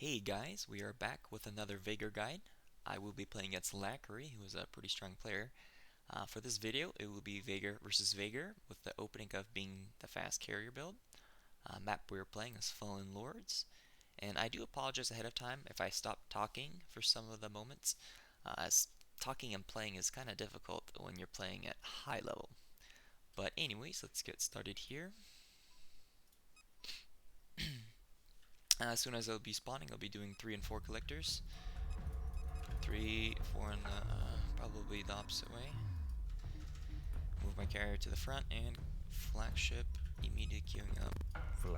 Hey guys, we are back with another Vaygr guide. I will be playing against Lackery, who is a pretty strong player. For this video, it will be Vaygr versus Vaygr, with the opening of being the fast carrier build. Map we are playing is Fallen Lords, and I do apologize ahead of time if I stop talking for some of the moments, as talking and playing is kind of difficult when you're playing at high level. But anyways, let's get started here. As soon as I'll be spawning, I'll be doing 3 and 4 collectors. 3, 4, and probably the opposite way. Move my carrier to the front and flagship immediately queuing up.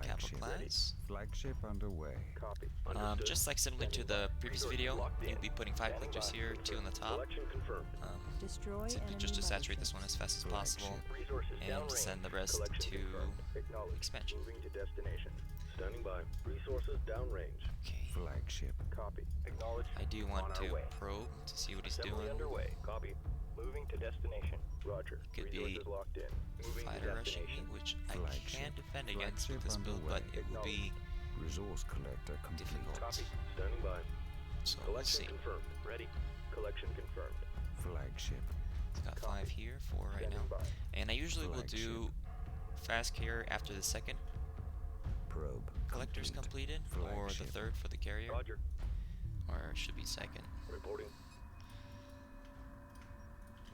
Capital class. Flagship underway. Copy. Just like similar to the previous video, you'll be putting 5 collectors here, 2 on the top. Simply just to saturate this one as fast as possible, and send the rest to expansion. Moving to destination. Standing by. Resources downrange. Okay. Flagship. Copy. Acknowledged. I do want to way. probe to see what he's Assembly doing. underway. Copy. Moving to destination. Roger. Could be Resources locked in. Moving to Fighter rushing me, destination. which I Flagship. can defend against with Flagship this build, but underway. it will be Resource collector complete. difficult. Copy. Standing by. So we'll Collection see. confirmed. Ready. Collection confirmed. Flagship. It's got 5 here, 4 right Standing now. by. And I usually will do fast carrier after the second Probe. collector's complete. completed, or the Flagship. third for the carrier, Roger. or it should be second. Reporting.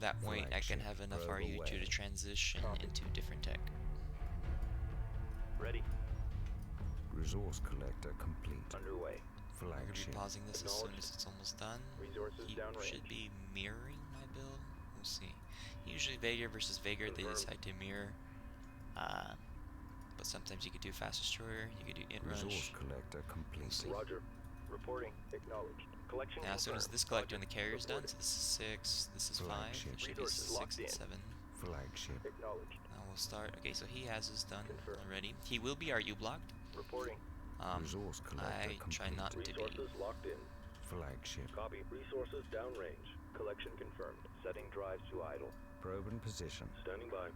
That way I can Flagship have enough probe RU2 away. to transition Copy. into different tech. Ready. Resource collector complete. Underway. I'm going to be Flagship. pausing this as soon Acknowledged. as it's almost done. Resources He downrange. should be mirroring my build. We'll see. Usually Vaygr versus Vaygr, they Confirmed. decide to mirror. But sometimes you could do fast destroyer, you could do Resource inrush. collector complete. see. Roger. Reporting. Acknowledged. Collection Now as soon as confirmed. this collector and the Roger. carrier is done, Reporting. so this is 6, this is 5, Flagship. it should be Resources 6 locked and in. 7. Flagship. Acknowledged. Now we'll start. Okay, so he has his done Confirmed. already. He will be RU blocked. Reporting. Resource collector I try complete. not to be. Resources locked in. Flagship. Copy. Resources downrange. Collection confirmed. Setting drives to idle. Probe in position. Standing by.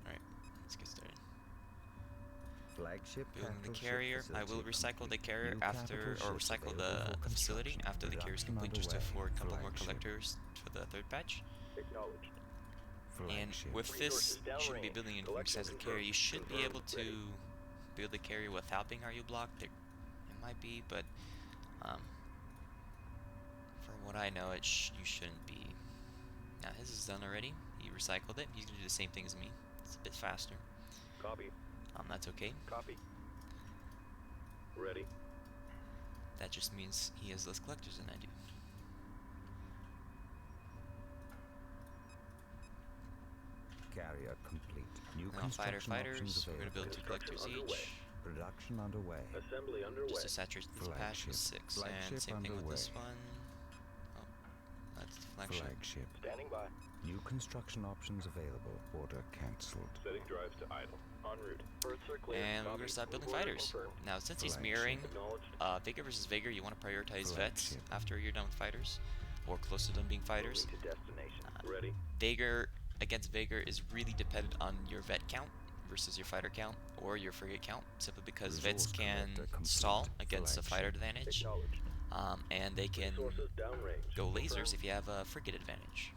Alright, let's get started. Flagship. Building the capital ship carrier. I will facility recycle the complete. carrier New after, capital or ships recycle available the for facility construction. after the carrier is Production complete, just to underway. afford a couple more Flagship. collectors for the third patch. Acknowledged. And Flagship. with this, Resources you shouldn't be downrange. building anything Collection besides the carrier. You should be able confirmed. to build the carrier without being RU blocked. It might be, but from what I know, you shouldn't be. Now his is done already. He recycled it. He's gonna do the same thing as me. It's a bit faster. Copy. That's okay. Copy. Ready. That just means he has less collectors than I do. Carrier complete. New Now construction options fighters, we're gonna available. build 2 collectors Construction underway. each. Production underway. Assembly underway. Just to saturate this patch with 6. And Flagship same thing with this underway. one. Oh, that's the flagship. Flagship. Standing by. New construction options available. Order cancelled. Setting drives to idle. En route. Birds are clear. And we're Copy. gonna start building Order fighters. confirmed. Now since he's Flagship. mirroring Acknowledged. Vaygr versus Vaygr, you want to prioritize vets Flagship. after you're done with fighters, or close to done being fighters. Moving to destination. Ready. Vaygr against Vaygr is really dependent on your vet count versus your fighter count or your frigate count, simply because vets Resource can collector complete. stall against a Flagship. fighter advantage, Acknowledged. and they can Resources downrange. go lasers Confirmed. if you have a frigate advantage.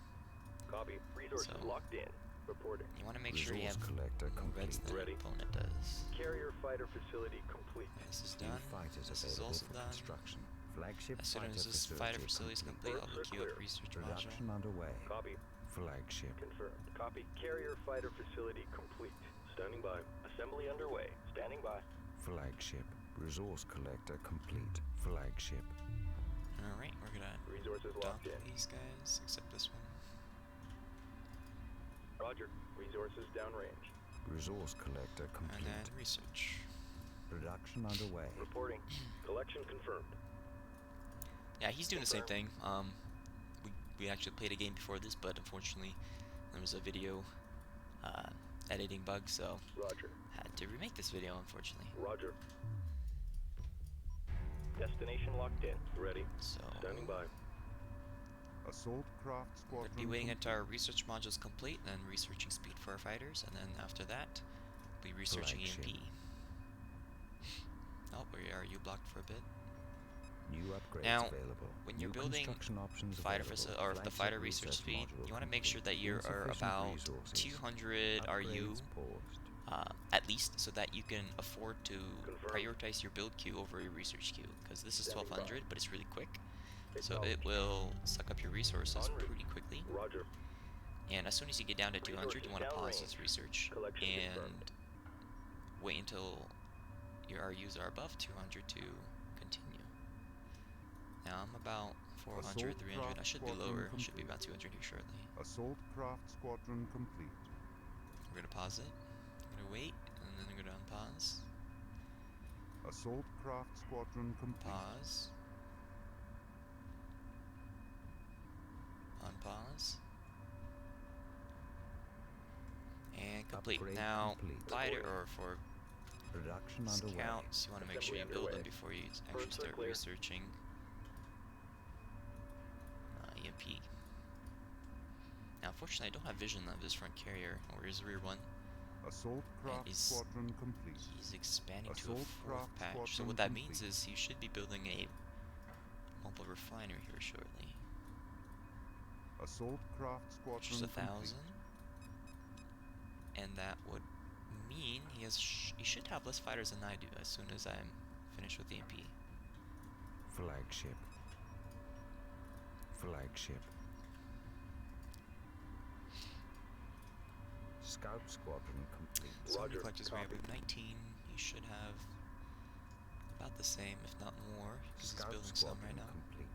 Copy. Resources So- locked in. Reporting. You want to make sure you have Resource collector more vets complete. than Ready. your opponent does. Carrier fighter facility complete. This is New done. fighters This is available also for done. construction. Flagship As soon fighter as this fighter facility is complete, I'll Birds are queue up clear. research Production module. underway. Copy. Flagship. Confirmed. Copy. Carrier fighter facility complete. Standing by. Assembly underway. Standing by. Flagship. Resource collector complete. Flagship. Alright, we're gonna Resources dump locked in. these guys, except this one. Roger. Resources downrange. Resource collector And complete. then research. Production underway. Reporting. Collection confirmed. Yeah, he's doing the same thing. We actually played a game before this, but unfortunately there was a video editing bug, so Roger. had to remake this video, unfortunately. Roger. Destination locked in. Ready. So Standing by. Assault craft we're gonna be waiting until our research module is complete, and then researching speed for our fighters, and then after that, we'll be researching Flagship. EMP. Oh, we are RU blocked for a bit. New upgrades Now, available. when you're New building construction options fighter available. or the Flagship fighter research speed, module you want to make sure that complete. you are Insufficient about resources. 200 RU Upgrades paused. at least, so that you can afford to Confirmed. prioritize your build queue over your research queue, because this is Standing by. 1200, but it's really quick, so it Acknowledged. will suck up your resources En route. pretty quickly. Roger. And as soon as you get down to 200, you want to pause Resources this research Collection and confirmed. wait until your RUs are above 200 to continue. Now I'm about 400, 300. I should be lower. I should be about 200 here shortly. Assault craft squadron complete. We're gonna pause it. I'm gonna wait, and then I'm gonna unpause. Assault craft squadron complete. Pause. Unpause. And complete. Upgrade Now, complete. fighter or for Production underway. scouts, you want to make sure you build them before you actually First are start clear. researching EMP. Now, unfortunately, I don't have vision of this front carrier or his rear one. Assault craft he's- squadron complete. He's expanding to a Assault 4th craft patch. So squadron what that means complete. is he should be building a mobile refinery here shortly. Assault craft Which is squadron 1,000. complete. And that would mean he should have less fighters than I do as soon as I'm finished with the EMP. Flagship. Flagship. Scout squadron complete. So when he Roger, collects his way up copy. to 19, he should have about the same, if not more, because he's Scout building some squadron right now. complete.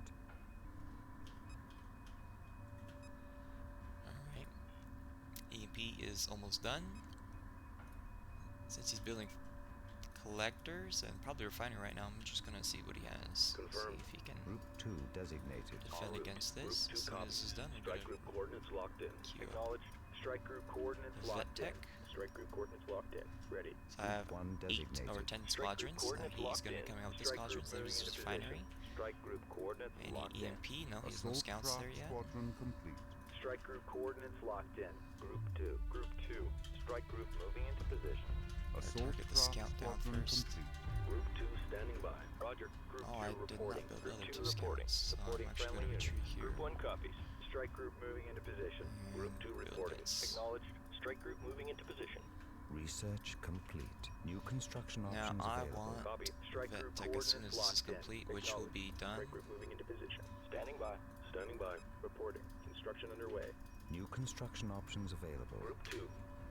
Alright. EMP is almost done. Since he's building collectors and probably refinery right now, I'm just gonna see what he has. Confirmed. See if he can Group 2 designated. defend En route. against Group this. 2 As soon as this is done, we're Strike gonna group coordinates locked in. queue up Acknowledged. Strike group coordinates the vet locked in. tech. Strike group coordinates locked in. Ready. So I have Group 1 8 designated. or 10 Strike group squadrons that coordinates he's locked gonna be in. coming out with his Strike group squadrons. There's moving his into refinery. position. Strike group coordinates Any locked in. EMP? No, he has no Assault scouts there craft yet. squadron complete. Strike group coordinates locked in. Group 2. Group 2. Strike group moving into position. Assault target the craft scout down squadron first. complete. Group 2 standing by. Roger. Group Oh, 2 I did not reporting. build the Group other 2 two reporting. scouts, so I'm Supporting actually friendly gonna retreat units. here. Group 1 copies. Strike group moving into position. Group 2 And build reporting. this. Acknowledged. Strike group moving into position. Research complete. New construction Now options I available. want Copy. Strike vet group tech as soon coordinates as this is locked in. complete, which will be done. Strike group moving into position. Standing by. Standing by. Reporting. Construction underway. New construction options available. Group 2.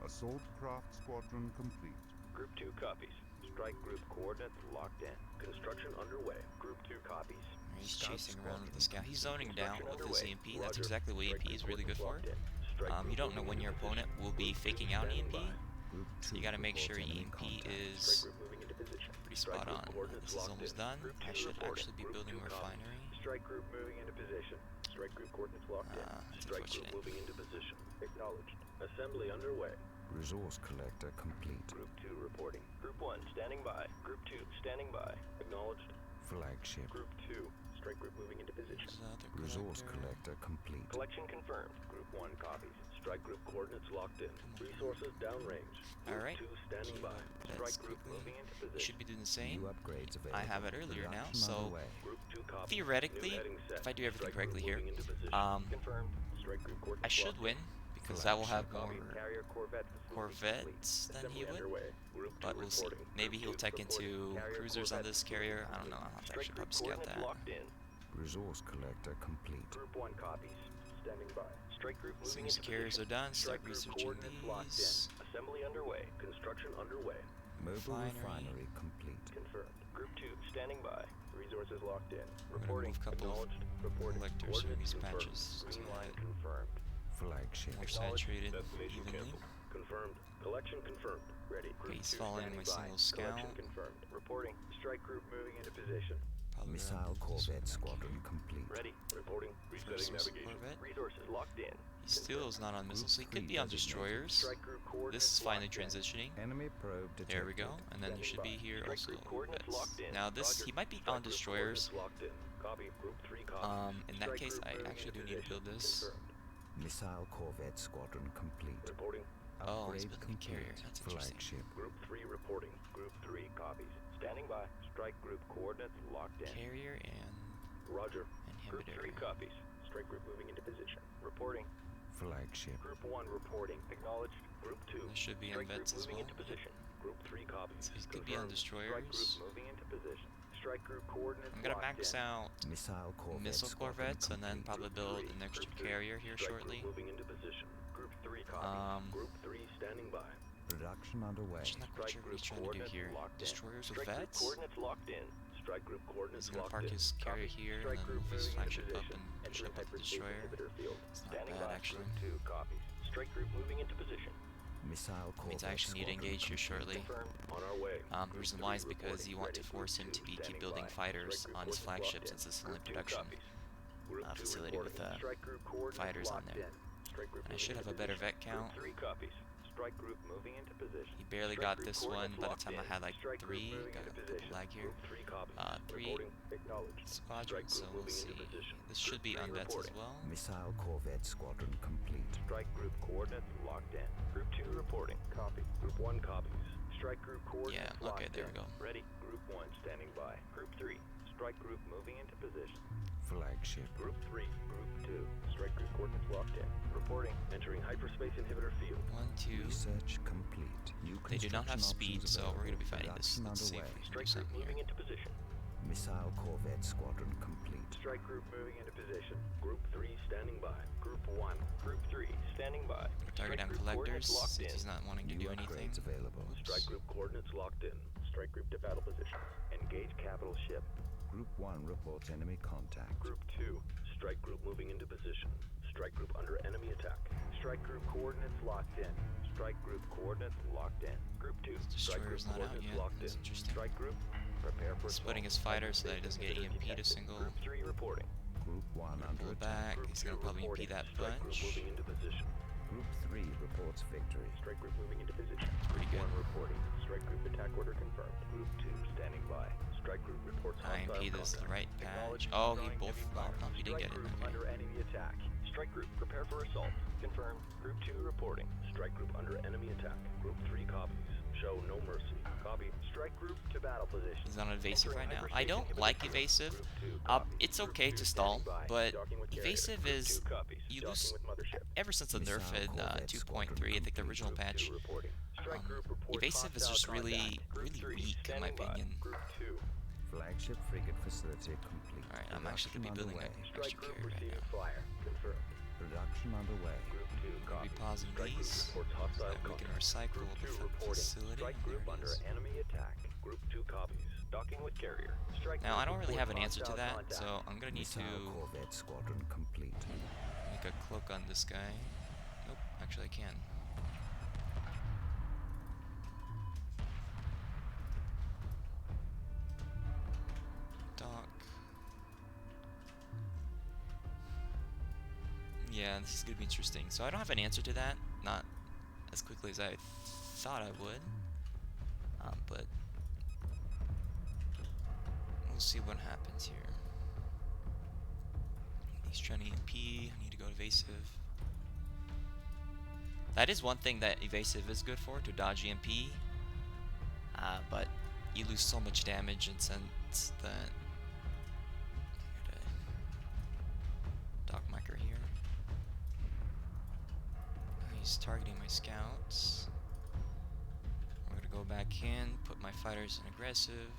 Assault craft squadron complete. Group 2 copies. Strike group coordinates locked in. Construction underway. Group 2 copies. He's Scout chasing around with the squadron scout. He's zoning down Construction with his underway. EMP. That's Roger. exactly what Strike EMP is group really good for. coordinates locked in. Strike You group don't know moving when your into opponent position. will be Group 2 faking out standing EMP, by. Group 2 so you gotta make reports sure enemy EMP contact. is Strike group moving into position. pretty Strike spot group on. coordinates This is locked almost in. done. Group I 2 should reporting. actually be Group building 2 a copies. refinery. Strike group moving into position. Strike group coordinates locked in. That's Strike group unfortunate. moving into position. Acknowledged. Assembly underway. Resource collector complete. Group 2 reporting. Group 1 standing by. Group 2 standing by. Acknowledged. Flagship. Group 2. Strike group moving into position. There's another Resource collector. collector complete. Collection confirmed. Group 1 copies. Strike group coordinates locked in. Resources downrange. Group Alright. 2 standing Queue by. up vets Strike group quickly. moving into You position. should be doing the same. New upgrades available. I have it earlier now, Production so underway. Group 2 copies. theoretically, New heading set. if I do everything Strike group correctly here, moving into position. I Confirmed. Strike group coordinates should locked win, in. because I will have more Copy. Carrier Corvette facility Corvettes complete. than he Assembly would, underway. Group 2 but we'll see. reporting. Maybe Group he'll 2 tech reporting. into Carrier cruisers on Corvette this facility carrier. I don't complete. know, I'll have to Strike actually group probably scout coordinates that. locked in. Resource collector complete. Group 1 copies. Standing by. Strike group As soon moving as into the carriers position. are done, start Strike group researching coordinates locked these. in. Assembly underway. Construction underway. Mobile Refinery. refinery complete. Confirmed. Group 2 standing by. Resources locked in. gonna Reporting. move a couple of Acknowledged. Reporting. collectors in Coordinates these confirmed. patches Green to line get confirmed. Flagship. more Acknowledged. saturated Destination evenly. canceled. Confirmed. Collection confirmed. Ready. Group He's 2 following standing my by. single scout. Collection confirmed. Reporting. Strike group moving into position. Probably Missile around this corvette one back squadron here. complete. Ready. Reporting. Resetting Resource navigation. Corvette. Resources locked in. He still is not on missiles, so he could three be on designated. destroyers. Strike group coordinates This is finally locked in. transitioning. Enemy probe detected. There we go, and then he should be here Strike also. group coordinates Vets. locked in. Now this, Roger. he might be Strike on group destroyers. coordinates locked in. Copy. Group 3 copies. In that Strike case, group I moving actually do into need to position. build this. Confirmed. Missile corvette squadron complete. Reporting. Oh, he's Upgrade building a carrier. complete. That's interesting. Flagship. Group 3 reporting. Group 3 copies. Standing by. Strike group coordinates locked in. Carrier and Roger. Group inhibitor. 3 copies. Strike group moving into position. Reporting. Flagship. Group 1 reporting. Acknowledged. Group 2. This should be on Strike group vets as moving well. into position. Group 3 copies. So these could be on Confirmed. Strike group destroyers. moving into position. Strike group coordinates I'm gonna locked max in. out Missile corvette. missile squadron corvettes and then complete. probably build an extra Group 3. carrier here Strike shortly. Group moving into position. Group 3 copies. Group 3 standing by. Production underway. Just not quite Strike sure what he's group trying to do coordinates here. locked in. Destroyers with Strike group vets? coordinates locked in. Strike group coordinates He's gonna locked park in. his carrier Copy. here and Strike then group move his moving into flagship up position. and push Entering up with the hyperspace destroyer. inhibitor field. It's not Standing bad by. actually. Group 2 copies. Strike group moving into position. Missile corvette. Means I actually need to squadron engage here complete. shortly. Confirmed. On our way. The reason why is because you want to force him to keep building fighters on his flagship since it's still in production facility with fighters on there. And I should have a better vet count. 3 copies. Strike group moving into position. He barely Strike got group this one coordinates by the locked time I in. had like Strike group 3. moving Got into a position. lag here. Group 3 copies. 3 Reporting. Acknowledged. squadrons, Strike so group we'll moving see. into position. This should be Group on three vets as reporting. well. Missile corvette squadron complete. Strike group coordinates locked in. Group 2 reporting. Copy. Group 1 copies. Strike group coordinates Yeah, okay, locked there in. we go. Ready. Group 1 standing by. Group 3. Strike group moving into position. Flagship. Group 3. Group 2. Strike group coordinates locked in. Reporting. Entering hyperspace inhibitor field. 1, 2. Research complete. New They do not have construction speed, options so we're going to be available. fighting this. Production Let's see if underway. we can do Strike group something moving here. into position. Missile corvette squadron complete. Strike group moving into position. Group 3 standing by. Group 1. Group 3 standing by. Target down Strike group collectors coordinates locked since in. he's not wanting to New do anything. upgrades available. Strike group coordinates locked in. Strike group to battle position. Engage capital ship. Group 1 reports enemy contact. Group 2. Strike group moving into position. Strike group under enemy attack. Strike group coordinates locked in. Strike group coordinates locked in. Group 2. Strike group Destroyer's not out coordinates yet. locked That's in. interesting. Strike group. Prepare for Splitting his assault. fighter so that he doesn't get Hyperspace EMP'd a detected. single. Group 3 reporting. Group 1 Pull under attack. back. Group He's 2 gonna probably reporting. impede that Strike group bunch. moving into position. Group 3 reports victory. Strike group moving into position. Pretty good. 1 reporting. Strike group attack order confirmed. Group 2 standing by. Strike group reports hostile IMP this is the contact. right patch. Acknowledged Oh, he drawing both. heavy Oh, fire. no, he didn't Strike get it. group Okay. under enemy attack. Strike group prepare for assault. Confirmed. Group 2 reporting. Strike group under enemy attack. Group 3 copies. Show no mercy. Copy. Strike group to battle position. He's on evasive Entering right now. hyperspace I don't inhibitor like field. evasive. Group 2 copies. It's Group okay 2 to stall, standing by. but Docking with carrier. evasive Group is 2 copies. you Docking lose with mothership. ever since the nerf Missile in corvette 2.3. I think the squadron original Group patch. 2 reporting. Strike group reports Evasive is hostile just really, contact. Group really 3 weak in my standing by. opinion. Group 2. Flagship frigate facility complete. Alright, I'm actually gonna be Production building an underway. extra Strike group carrier right receiving now. fire. Confirmed. Production underway. Group 2 We'll be copies. pausing Strike group these reports so hostile that we can contact. recycle Group the 2 reporting. facility. Strike There group it under is. enemy attack. Group 2 copies. Docking with carrier. Strike Now group I don't really have an reports answer to hostile that, contact. so I'm gonna need Missile to corvette squadron complete. make a cloak on this guy. Nope, actually I can. Dock. Yeah, this is gonna be interesting. So I don't have an answer to that. Not as quickly as I thought I would. But we'll see what happens here. He's trying to EMP. I need to go evasive. That is one thing that evasive is good for, to dodge EMP. But you lose so much damage and sense that I gotta dock micro here. He's targeting my scouts. We're gonna go back in, put my fighters in aggressive,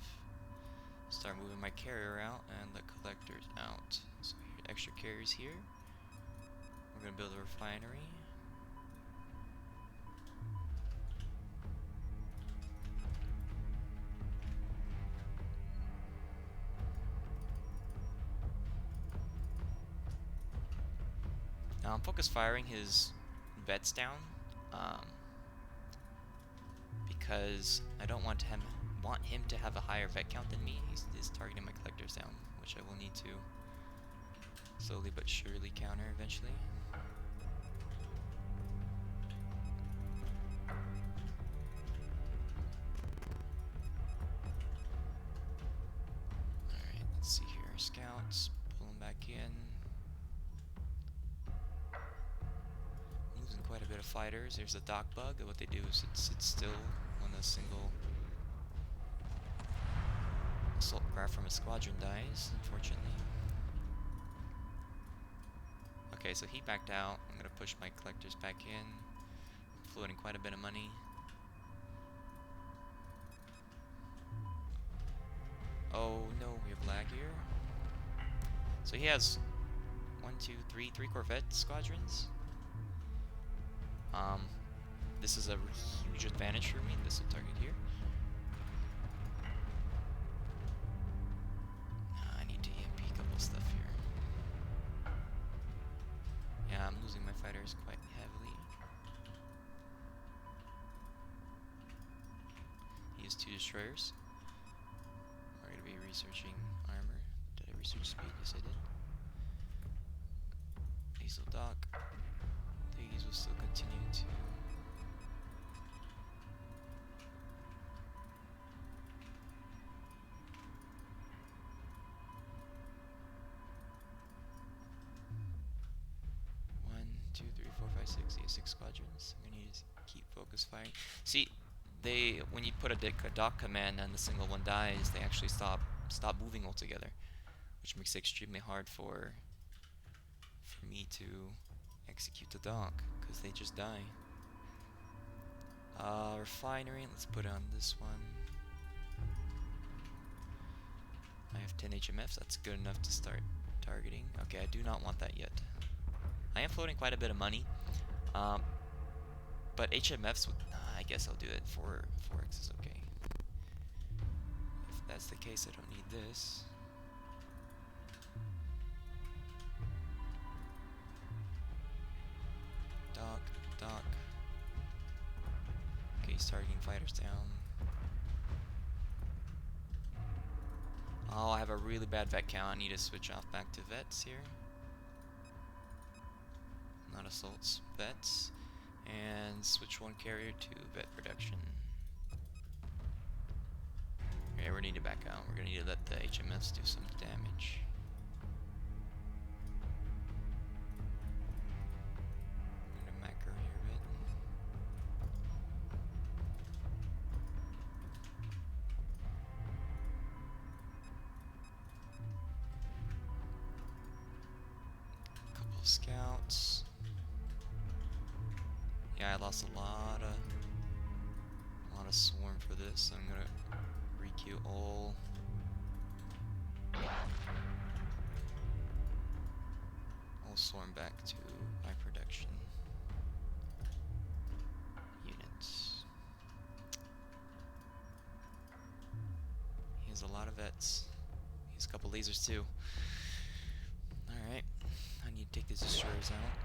start moving my carrier out and the collectors out. So extra carriers here. We're gonna build a refinery. Now I'm focus firing his vets down, because I don't want him to have a higher vet count than me. He's targeting my collectors down, which I will need to slowly but surely counter eventually. Alright, let's see here. Scouts, pull them back in. Losing quite a bit of fighters. There's a dock bug. What they do is it sits still on a single assault craft from a squadron dies, unfortunately. Okay, so he backed out. I'm gonna push my collectors back in. Floating quite a bit of money. Oh no, we have lag here. So he has 1, 2, 3, 3 Corvette squadrons. This is a huge advantage for me. This will target here. I need to EMP a couple stuff here. Yeah, I'm losing my fighters quite heavily. He has 2 destroyers. We're gonna be researching armor. Did I research speed? Yes, I did. These will dock. These will still continue to. One, two, three, four, five, six. He has 6 squadrons. I'm gonna need to keep focus firing. See, when you put a dock command and the single one dies, they actually stop moving altogether, which makes it extremely hard for me to execute the dock because they just die. Refinery. Let's put on this one. I have 10 HMFs. That's good enough to start targeting. Okay, I do not want that yet. I am floating quite a bit of money, but HMFs would. I guess I'll do it. 4x is okay. If that's the case, I don't need this. Dock. Okay, he's targeting fighters down. Oh, I have a really bad vet count. I need to switch off back to vets here. Not assaults, vets. And switch one carrier to vet production. Okay, we need to back out. We're gonna need to let the HMFs do some damage. I'm gonna macro here a bit. Couple of scouts. Yeah, I lost a lot of swarm for this, so I'm gonna requeue all. I'll swarm back to my production units. He has a lot of vets. He has a couple lasers too. Alright, I need to take these destroyers out.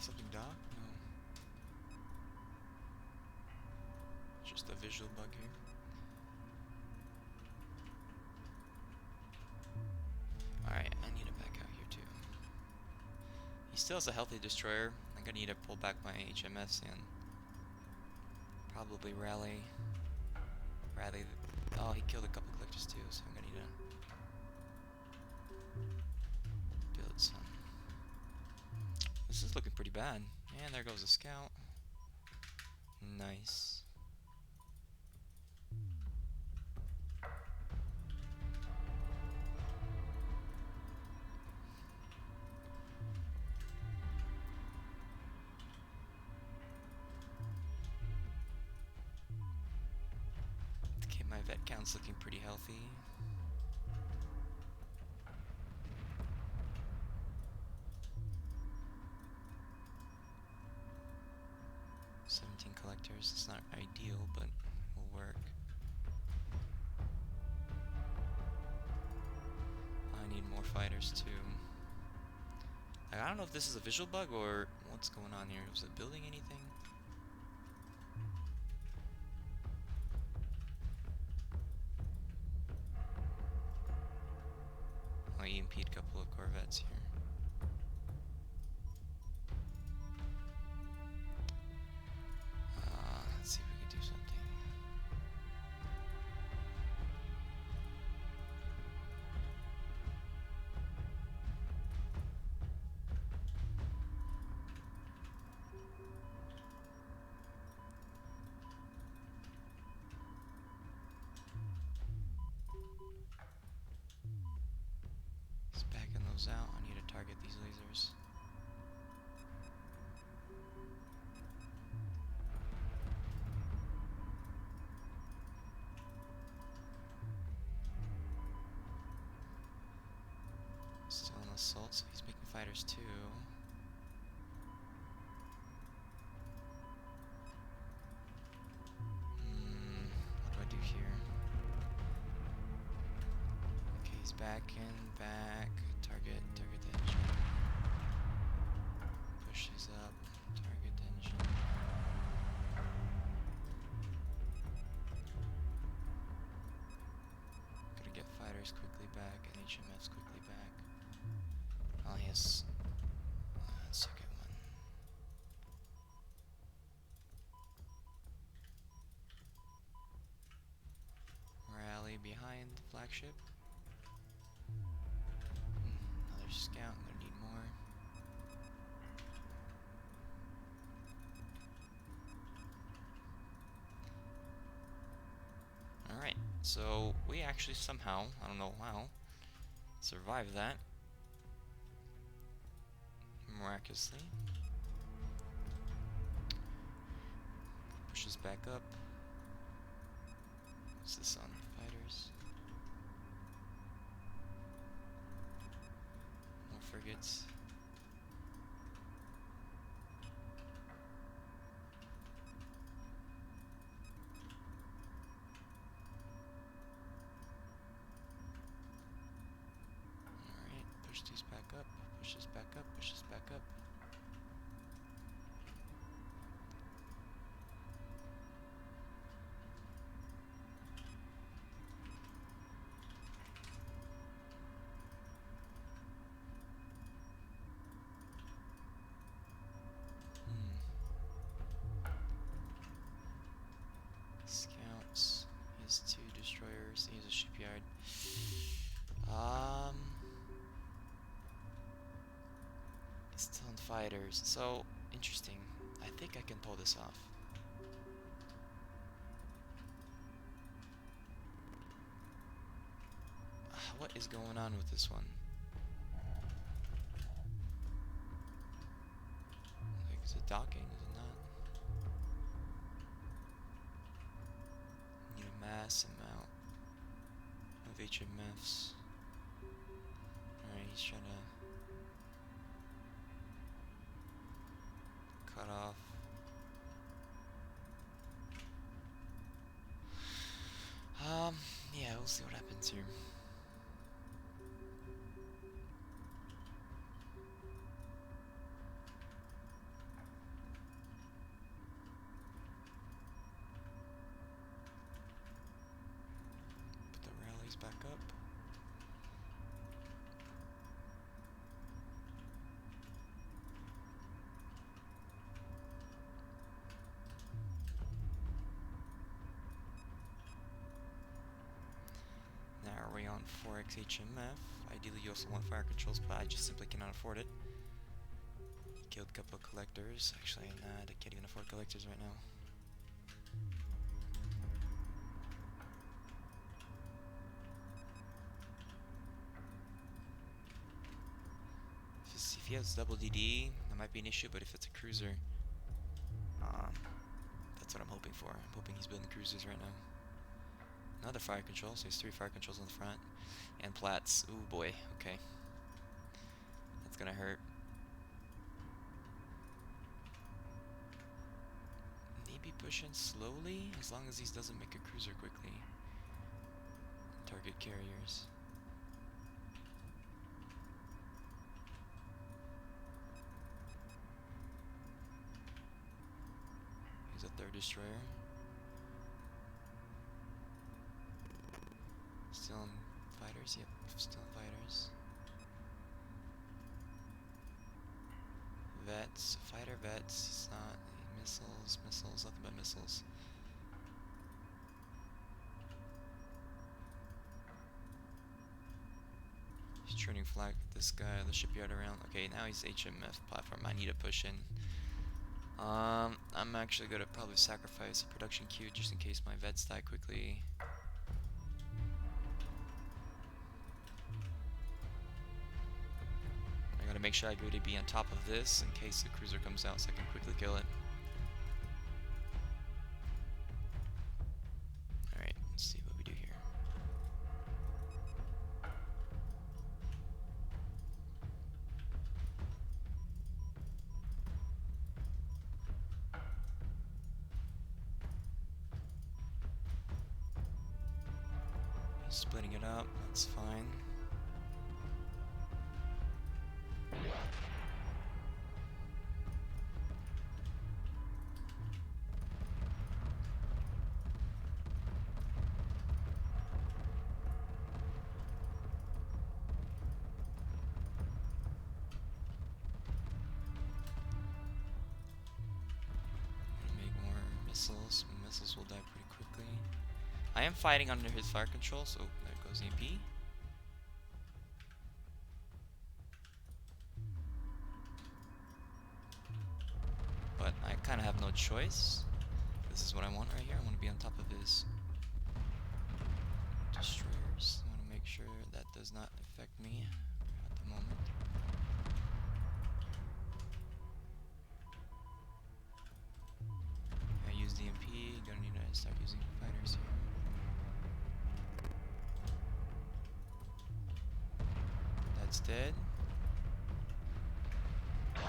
Something dock? No. Just a visual bug here. Alright, I need to back out here too. He still has a healthy destroyer. I'm gonna need to pull back my HMS and probably rally. Oh, he killed a couple collectors too, so I'm gonna need to build some. This is looking pretty bad. And there goes a scout. Nice. Okay, my vet count's looking pretty healthy. Collectors. It's not ideal, but will work. I need more fighters too. I don't know if this is a visual bug or what's going on here. Was it building anything? I EMP'd a couple of Corvettes here. Let's see if we can do something. goes out. I need to target these lasers. Still an assault, so he's making fighters too. What do I do here? Okay, he's back. Target the engine. Pushes up, target the engine. Gotta get fighters quickly back and HMFs quickly back. Oh, yes. Second one. Rally behind the flagship. Another scout, I'm gonna need more. Alright, so we actually somehow, I don't know how, survived that. Miraculously. Pushes back up. What's this on? Fighters. More frigates. Alright, push these back up. Pushes back up, pushes back up. Scouts. He has 2 destroyers. He has a shipyard. Still on fighters. So interesting. I think I can pull this off. What is going on with this one? Like, is it docking? Is it not? Need a mass amount of HMFs. Alright, he's trying to cut off. Yeah, we'll see what happens here. Put the rallies back up. Now are we on 4x HMF? Ideally you also want fire controls, but I just simply cannot afford it. Killed a couple of collectors. Actually, nah, I can't even afford collectors right now. If he has double DD, that might be an issue, but if it's a cruiser, that's what I'm hoping for. I'm hoping he's building cruisers right now. Another fire control, so he has 3 fire controls on the front. And plats. Ooh boy, okay. That's gonna hurt. Maybe push in slowly, as long as he doesn't make a cruiser quickly. Target carriers. Here's a 3rd destroyer. Still in fighters? Yep, still in fighters. Vets, fighter vets, it's not missiles, nothing but missiles. He's turning flag this guy, the shipyard around. Okay, now he's HMF platform. I need to push in. I'm actually gonna probably sacrifice a production queue just in case my vets die quickly. Gotta make sure I go to be on top of this in case the cruiser comes out so I can quickly kill it. Alright, let's see what we do here. He's splitting it up, that's fine. Missiles. Missiles will die pretty quickly. I am fighting under his fire control, so there goes EMP. But I kind of have no choice. This is what I want right here. I want to be on top of his destroyers. I want to make sure that does not affect me at the moment. I use the MP, gonna need to start using fighters here. That's dead. He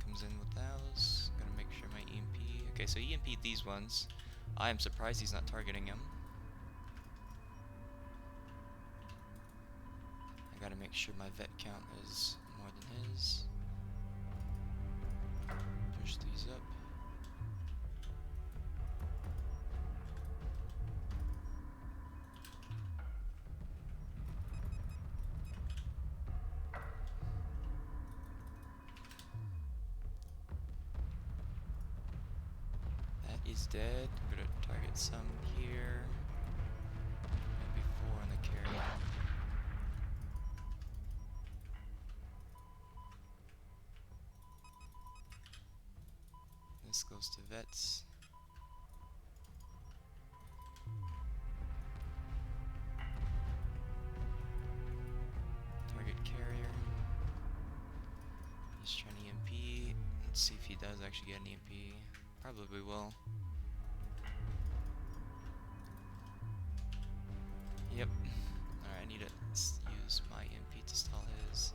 comes in with those. Gotta make sure my EMP. Okay, so EMP'd these ones. I am surprised he's not targeting him. I gotta make sure my vet count is more than his. Push these up. That is dead. I'm gonna target some here. Maybe 4 on the carry. This goes to vets. Target carrier. He's trying to EMP. Let's see if he does actually get an EMP. Probably will. Yep. Alright, I need to use my EMP to stall his.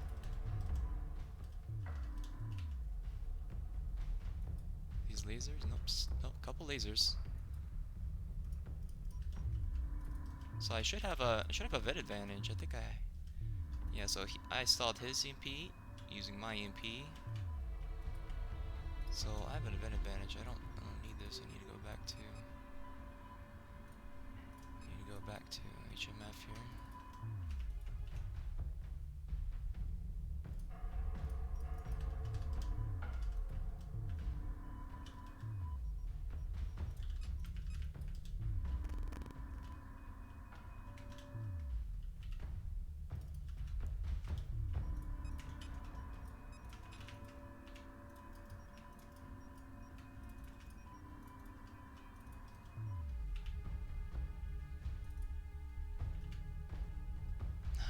These lasers? Nope. Nope. Couple lasers. So I should have a vet advantage. I think yeah. So I stalled his EMP using my EMP. So I have an vet advantage. I don't need this. I need to go back to HMF here.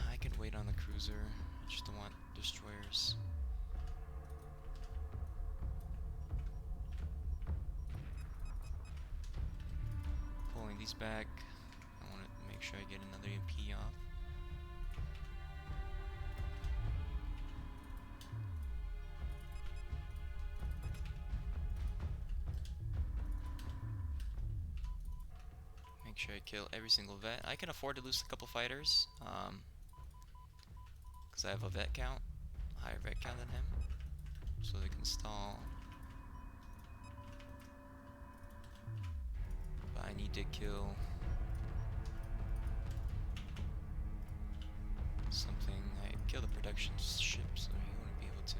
I can wait on the cruiser. I just don't want destroyers. Pulling these back. I want to make sure I get another EMP off. Make sure I kill every single vet. I can afford to lose a couple fighters, because I have a vet count, higher vet count than him, so they can stall. But I need to kill something. I kill the production ship, so he wouldn't be able to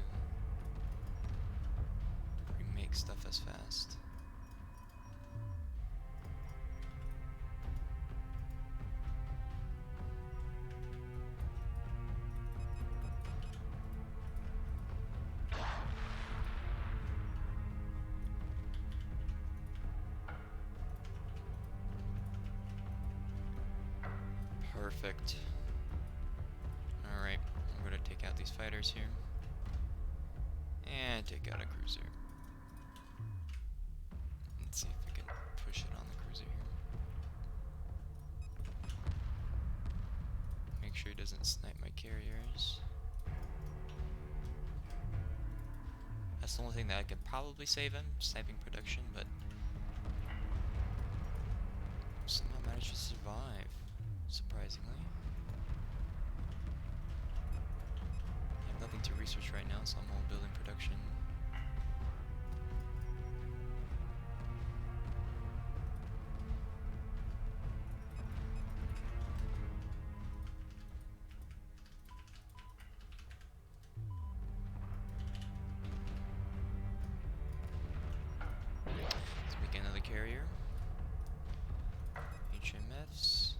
remake stuff as fast. Perfect. Alright, I'm gonna to take out these fighters here. And take out a cruiser. Let's see if we can push it on the cruiser here. Make sure he doesn't snipe my carriers. That's the only thing that I could probably save him, sniping production, but somehow managed to survive, surprisingly. I have nothing to research right now, so I'm all building production. Let's make another carrier. HMFs.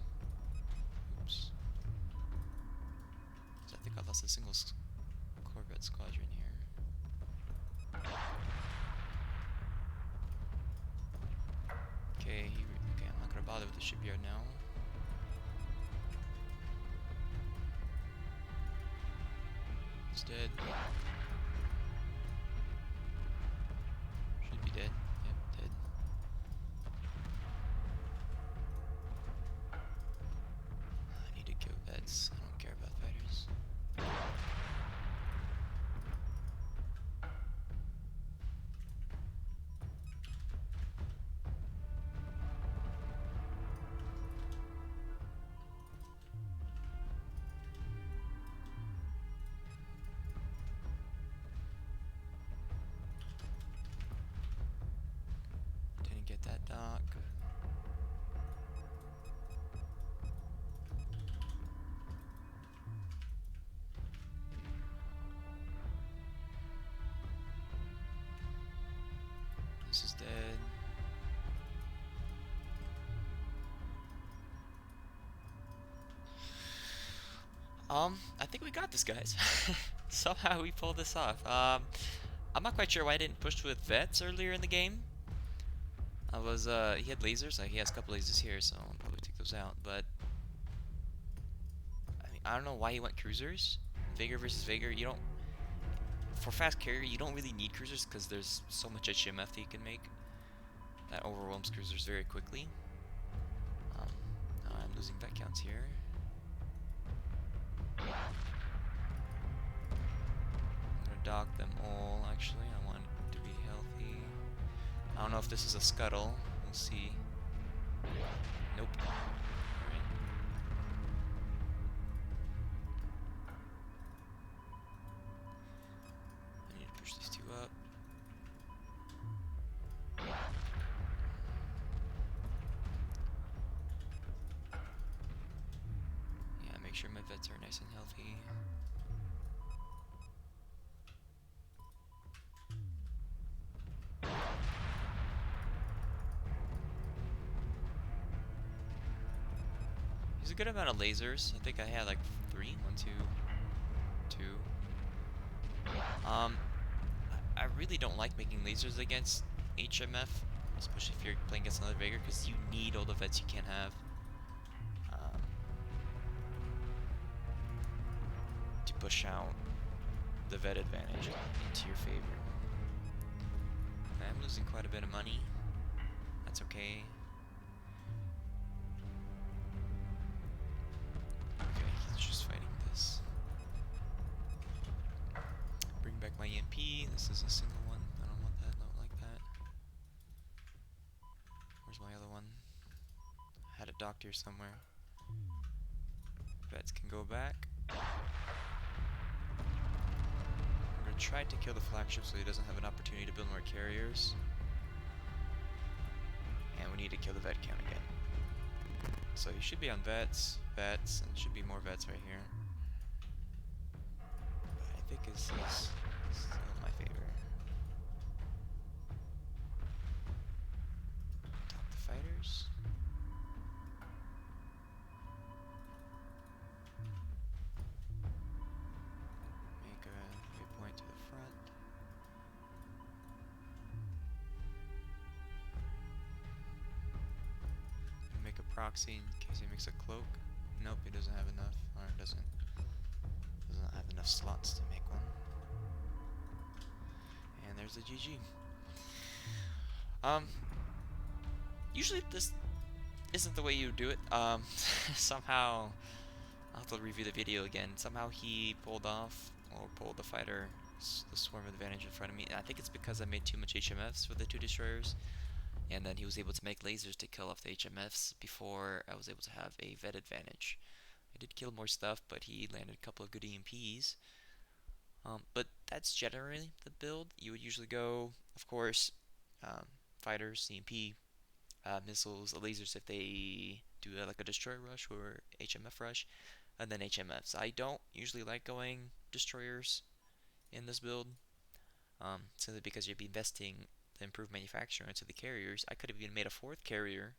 Oops. So I think I lost a single Corvette squadron here. Okay, okay, I'm not gonna bother with the shipyard now. It's dead. Should be dead. Yep, dead. I need to kill vets. I don't care about fighters. Didn't get that dock. This is dead. I think we got this, guys. Somehow we pulled this off. I'm not quite sure why I didn't push with vets earlier in the game. He had lasers, like he has a couple lasers here, so I'll probably take those out, but I mean, I don't know why he went cruisers. Vaygr versus Vaygr, you don't, for fast carrier, you don't really need cruisers because there's so much HMF that you can make that overwhelms cruisers very quickly. I'm losing vet counts here. I'm gonna dock them all, actually. I want it to be healthy. I don't know if this is a scuttle. We'll see. Nope. Alright. I need to push these two up. Yeah, make sure my vets are nice and healthy. There's a good amount of lasers. I think I had like 3. 1, 2, 2. I really don't like making lasers against HMF, especially if you're playing against another Vaygr, because you need all the vets you can have to push out the vet advantage into your favor. I'm losing quite a bit of money. That's okay. Okay, he's just fighting this. Bring back my EMP. This is a single one. I don't want that. I don't like that. Where's my other one? I had a docked here somewhere. Vets can go back. I'm gonna try to kill the flagship so he doesn't have an opportunity to build more carriers. And we need to kill the vet count again. So he should be on vets, and should be more vets right here. But I think this is still in my favor. Top the fighters. Make a waypoint to the front. Make a proxy in case he makes a cloak. Nope, he doesn't have enough, or doesn't have enough there's a GG. Um, Usually this isn't the way you do it. Somehow I'll have to review the video again. Somehow he pulled off or pulled the fighter the swarm advantage in front of me. And I think it's because I made too much HMFs for the two destroyers, and then he was able to make lasers to kill off the HMFs before I was able to have a vet advantage. I did kill more stuff, but he landed a couple of good EMPs. But that's generally the build. You would usually go, of course, fighters, CMP, missiles, lasers if they do like a destroyer rush or HMF rush, and then HMFs. I don't usually like going destroyers in this build, simply because you'd be investing the improved manufacturing into the carriers. I could have even made a fourth carrier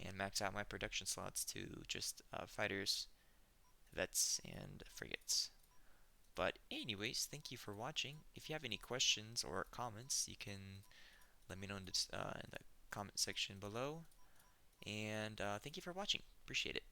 and max out my production slots to just fighters, vets, and frigates. But anyways, thank you for watching. If you have any questions or comments, you can let me know in the comment section below. And thank you for watching. Appreciate it.